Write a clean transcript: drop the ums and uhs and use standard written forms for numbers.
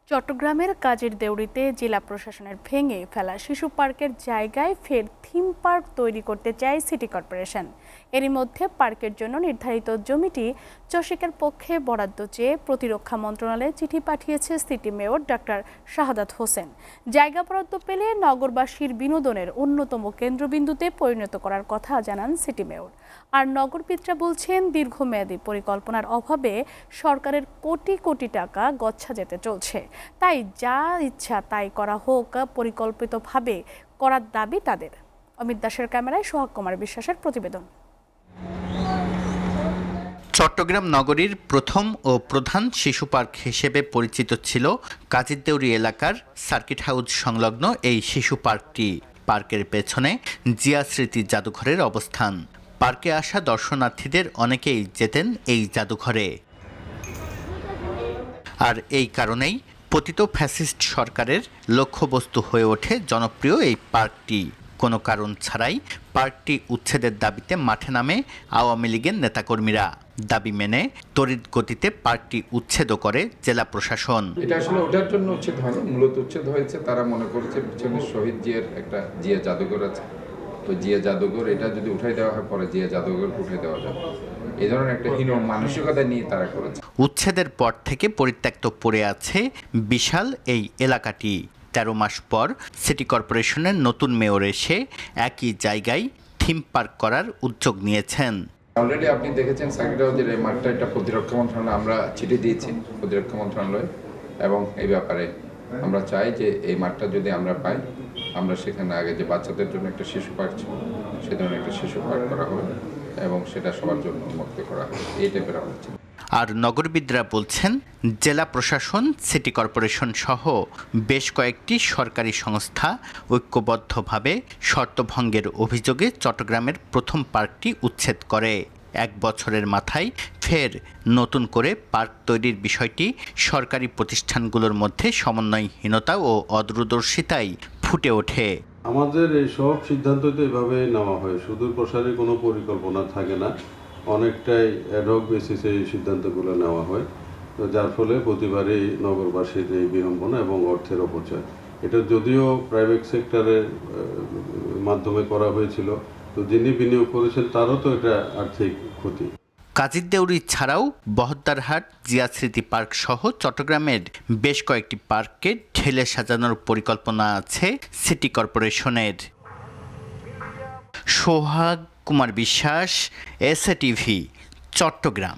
চট্টগ্রামের কাজের দেউড়িতে জেলা প্রশাসনের ভেঙে ফেলা শিশু পার্কের জায়গায় ফের থিম পার্ক তৈরি করতে চায় সিটি কর্পোরেশন। এরই মধ্যে পার্কের জন্য নির্ধারিত জমিটি চসিকের পক্ষে বরাদ্দ চেয়ে প্রতিরক্ষা মন্ত্রণালয়ে চিঠি পাঠিয়েছে city mayor doctor Shahadat Hossain. জায়গা বরাদ্দ পেলে নগরবাসীর বিনোদনের অন্যতম কেন্দ্রবিন্দুতে পরিণত করার কথা জানান সিটি মেয়র। আর নগরবিদরা বলছেন, দীর্ঘমেয়াদী পরিকল্পনার অভাবে সরকারের কোটি কোটি টাকা গচ্ছা যেতে চলছে। তাই যা ইচ্ছা তাই করা হোক, পরিকল্পিতভাবে করার দাবি তাদের। অমিত দাসের ক্যামেরায় সোহাগ কুমার বিশ্বাসের প্রতিবেদন। চট্টগ্রাম নগরীর প্রথম ও প্রধান শিশু পার্ক হিসেবে পরিচিত ছিল কাজীরদেউরি এলাকার সার্কিট হাউস সংলগ্ন এই শিশু পার্কটি। পার্কের পেছনে জিয়া স্মৃতি জাদুঘরের অবস্থান। পার্কে আসা দর্শনার্থীদের অনেকেই যেতেন এই জাদুঘরে। আর এই কারণেই পতিত ফ্যাসিস্ট সরকারের লক্ষ্যবস্তু হয়ে ওঠে জনপ্রিয় এই পার্কটি। কোনো কারণ ছাড়াই পার্কটি উচ্ছেদের দাবিতে মাঠে নামে আওয়ামী লীগের নেতাকর্মীরা। দাবি মেনে তড়িৎ গতিতে পার্কটি উচ্ছেদ করে জেলা প্রশাসন। এটা আসলে ওটার জন্য উচ্ছেদ হয়নি, মূলত উচ্ছেদ হয়েছে তারা মনে করেছে পিছনে শহীদ জিয়ার একটা জিয়া জাদুঘর আছে, তো জিয়া জাদুঘর এটা যদি উঠাই দেওয়া হয় পরে জিয়া জাদুঘর উঠাই দেওয়া যাবে, এই ধরনের একটা হীন মানসিকতা নিয়ে তারা করেছে। উচ্ছেদের পর থেকে পরিত্যক্ত পড়ে আছে বিশাল এই এলাকাটি। 13 মাস পর সিটি কর্পোরেশনের নতুন মেয়র এসে একই জায়গায় থিম পার্ক করার উদ্যোগ নিয়েছেন। অলরেডি আপনি দেখেছেন সার্কিট হাউসের এই মাঠটা একটা প্রতিরক্ষা মন্ত্রণালয় আমরা চিঠি দিয়েছি প্রতিরক্ষা মন্ত্রণালয়, এবং এই ব্যাপারে আমরা চাই যে এই মাঠটা যদি আমরা পাই, আমরা সেখানে আগে যে বাচ্চাদের জন্য একটা শিশু পার্ক ছিল সে ধরনের একটা শিশু পার্ক করা হবে এবং সেটা সবার জন্য উন্মুক্ত করা হবে, এই টাইপের হচ্ছে। আর নগরবিদরা বলছেন, জেলা প্রশাসন, সিটি কর্পোরেশন সহ বেশ কয়েকটি সরকারি সংস্থা ঐক্যবদ্ধভাবে শর্তভঙ্গের অভিযোগে চট্টগ্রামের প্রথম পার্কটি উচ্ছেদ করে। 1 বছরের মাথায় ফের নতুন করে পার্ক তৈরির বিষয়টি সরকারি প্রতিষ্ঠানগুলোর মধ্যে সমন্বয়হীনতা ও অদূরদর্শিতায় ফুটে ওঠে। আমাদের এই সব সিদ্ধান্ত তো এভাবে নেওয়া হয়, সুদূর প্রসারী কোনো পরিকল্পনা থাকে না, অনেকটাই অ্যাডহক বেসিসে এই সিদ্ধান্তগুলো নেওয়া হয়, তো যার ফলে প্রতিবারই নগরবাসীর এই বিড়ম্বনা এবং অর্থের অপচয়। এটা যদিও প্রাইভেট সেক্টরের মাধ্যমে করা হয়েছিল, তো যিনি বিনিয়োগ করেছেন তারও তো এটা আর্থিক ক্ষতি। কাজীরদেউরি ছাড়াও বহদ্দারহাট, জিয়া স্মৃতি পার্ক সহ চট্টগ্রামের বেশ কয়েকটি পার্ককে ঢেলে সাজানোর পরিকল্পনা আছে সিটি কর্পোরেশনের। সোহাগ কুমার বিশ্বাস, এসএ টিভি, চট্টগ্রাম।